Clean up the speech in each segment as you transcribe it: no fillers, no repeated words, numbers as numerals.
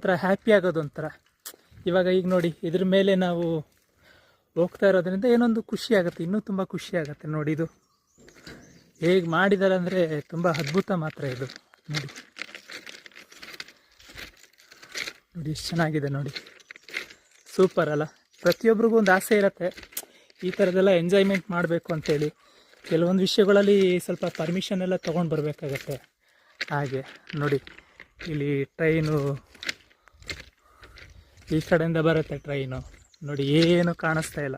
ಒಂಥರ ಹ್ಯಾಪಿ ಆಗೋದೊಂಥರ. ಇವಾಗ ಈಗ ನೋಡಿ ಇದ್ರ ಮೇಲೆ ನಾವು ಹೋಗ್ತಾ ಇರೋದ್ರಿಂದ ಏನೊಂದು ಖುಷಿ ಆಗುತ್ತೆ, ಇನ್ನೂ ತುಂಬ ಖುಷಿ ಆಗುತ್ತೆ ನೋಡಿ. ಇದು ಹೇಗೆ ಮಾಡಿದ್ದಾರೆ ಅಂದರೆ ತುಂಬ ಅದ್ಭುತ ಮಾತ್ರ ಇದು. ನೋಡಿ ನೋಡಿ ಎಷ್ಟು ಚೆನ್ನಾಗಿದೆ ನೋಡಿ, ಸೂಪರ್ ಅಲ್ಲ. ಪ್ರತಿಯೊಬ್ಬರಿಗೂ ಒಂದು ಆಸೆ ಇರುತ್ತೆ ಈ ಥರದ್ದೆಲ್ಲ ಎಂಜಾಯ್ಮೆಂಟ್ ಮಾಡಬೇಕು ಅಂತೇಳಿ. ಕೆಲವೊಂದು ವಿಷಯಗಳಲ್ಲಿ ಸ್ವಲ್ಪ ಪರ್ಮಿಷನ್ ಎಲ್ಲ ತೊಗೊಂಡು ಬರಬೇಕಾಗತ್ತೆ. ಹಾಗೆ ನೋಡಿ ಇಲ್ಲಿ ಟ್ರೈನು ಈ ಕಡೆಯಿಂದ ಬರುತ್ತೆ ಟ್ರೈನು. ನೋಡಿ ಏನು ಕಾಣಿಸ್ತಾ ಇಲ್ಲ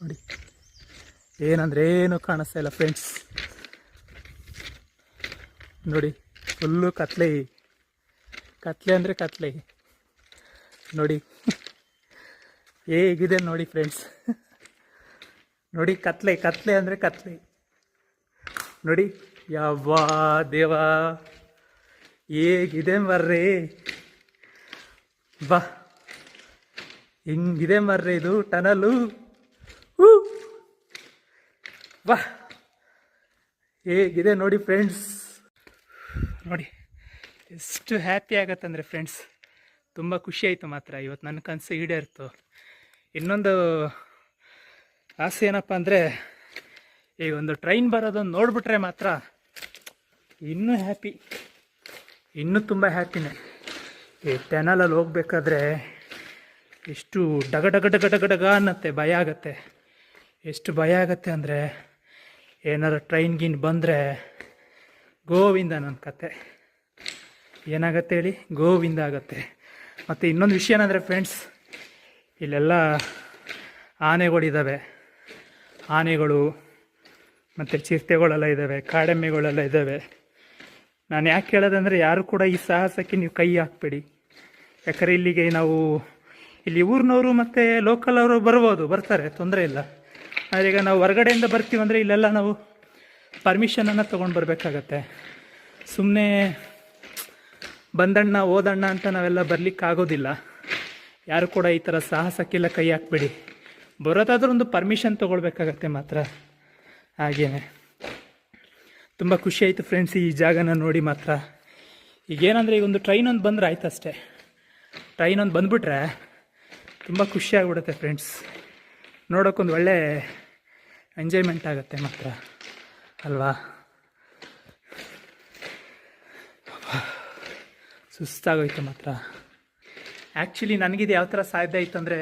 ನೋಡಿ, ಏನಂದರೆ ಏನು ಕಾಣಿಸ್ತಾ ಇಲ್ಲ ಫ್ರೆಂಡ್ಸ್. ನೋಡಿ ಫುಲ್ಲು ಕತ್ಲೆ, ಕತ್ಲೆ ಅಂದರೆ ಕತ್ಲೆ ನೋಡಿ ಹೇಗಿದೆ ನೋಡಿ ಫ್ರೆಂಡ್ಸ್. ನೋಡಿ ಕತ್ಲೆ, ಕತ್ಲೆ ಅಂದರೆ ಕತ್ಲೆ ನೋಡಿ. ಯವ್ವಾ ದೇವಾ ಹೇಗಿದೆ ಮರ್ರಿ, ಬಾ ಹಿಂಗಿದೆ ಮರ್ರಿ ಇದು ಟನಲು. ಬಾ ಹೇಗಿದೆ ನೋಡಿ ಫ್ರೆಂಡ್ಸ್. ನೋಡಿ ಎಷ್ಟು ಹ್ಯಾಪಿ ಆಗತ್ತಂದರೆ ಫ್ರೆಂಡ್ಸ್, ತುಂಬ ಖುಷಿ ಆಯಿತು ಮಾತ್ರ. ಇವತ್ತು ನನ್ನ ಕನಸು ಈಡೇರಿತು. ಇನ್ನೊಂದು ಆಸೆ ಏನಪ್ಪ ಅಂದರೆ, ಈಗ ಒಂದು ಟ್ರೈನ್ ಬರೋದನ್ನು ನೋಡಿಬಿಟ್ರೆ ಮಾತ್ರ ಇನ್ನೂ ಹ್ಯಾಪಿ, ಇನ್ನೂ ತುಂಬ ಹ್ಯಾಪಿನೇ. ಈ ಟನಲಲ್ಲಿ ಹೋಗ್ಬೇಕಾದ್ರೆ ಎಷ್ಟು ಡಗ ಡಗ ಡಗ ಡಗ ಡಗ ಅನ್ನತ್ತೆ, ಭಯ ಆಗತ್ತೆ. ಎಷ್ಟು ಭಯ ಆಗತ್ತೆ ಅಂದರೆ, ಏನಾರು ಟ್ರೈನ್ಗಿನ್ ಬಂದರೆ ಗೋವಿಂದ ನನ್ನ ಕತೆ. ಏನಾಗತ್ತೆ ಹೇಳಿ, ಗೋವಿಂದ ಆಗತ್ತೆ. ಮತ್ತು ಇನ್ನೊಂದು ವಿಷಯ ಏನಂದರೆ ಫ್ರೆಂಡ್ಸ್, ಇಲ್ಲೆಲ್ಲ ಆನೆಗಳಿದ್ದಾವೆ, ಆನೆಗಳು ಮತ್ತು ಚಿರತೆಗಳೆಲ್ಲ ಇದ್ದಾವೆ, ಕಾಡೆಮ್ಮೆಗಳೆಲ್ಲ ಇದ್ದಾವೆ. ನಾನು ಯಾಕೆ ಹೇಳೋದಂದರೆ, ಯಾರು ಕೂಡ ಈ ಸಾಹಸಕ್ಕೆ ನೀವು ಕೈ ಹಾಕಬೇಡಿ. ಯಾಕಂದರೆ ಇಲ್ಲಿಗೆ ನಾವು ಇಲ್ಲಿ ಊರಿನವರು ಮತ್ತು ಲೋಕಲ್ ಅವರು ಬರ್ತಾರೆ, ತೊಂದರೆ ಇಲ್ಲ. ಆದರೆ ಈಗ ನಾವು ಹೊರಗಡೆಯಿಂದ ಬರ್ತೀವಂದರೆ ಇಲ್ಲೆಲ್ಲ ನಾವು ಪರ್ಮಿಷನನ್ನು ತೊಗೊಂಡು ಬರಬೇಕಾಗತ್ತೆ. ಸುಮ್ಮನೆ ಬಂದಣ್ಣ ಓದಣ್ಣ ಅಂತ ನಾವೆಲ್ಲ ಬರಲಿಕ್ಕಾಗೋದಿಲ್ಲ. ಯಾರು ಕೂಡ ಈ ಥರ ಸಾಹಸಕ್ಕೆಲ್ಲ ಕೈ ಹಾಕಬೇಡಿ. ಬರೋದಾದ್ರೂ ಒಂದು ಪರ್ಮಿಷನ್ ತೊಗೊಳ್ಬೇಕಾಗತ್ತೆ ಮಾತ್ರ. ಹಾಗೇನೆ ತುಂಬ ಖುಷಿ ಆಯಿತು ಫ್ರೆಂಡ್ಸ್ ಈ ಜಾಗನ ನೋಡಿ ಮಾತ್ರ. ಈಗೇನಂದರೆ, ಈಗ ಒಂದು ಟ್ರೈನ್ ಒಂದು ಬಂದರೆ ಆಯ್ತು ಅಷ್ಟೇ. ಟ್ರೈನ್ ಒಂದು ಬಂದುಬಿಟ್ರೆ ತುಂಬ ಖುಷಿ ಆಗಿಬಿಡುತ್ತೆ ಫ್ರೆಂಡ್ಸ್. ನೋಡೋಕ್ಕೊಂದು ಒಳ್ಳೆ ಎಂಜಾಯ್ಮೆಂಟ್ ಆಗುತ್ತೆ ಮಾತ್ರ ಅಲ್ವಾ. ಸುಸ್ತಾಗೋಯ್ತು ಮಾತ್ರ. ಆ್ಯಕ್ಚುಲಿ ನನಗಿದು ಯಾವ ಥರ ಸಾಧ್ಯ ಆಯಿತು ಅಂದರೆ,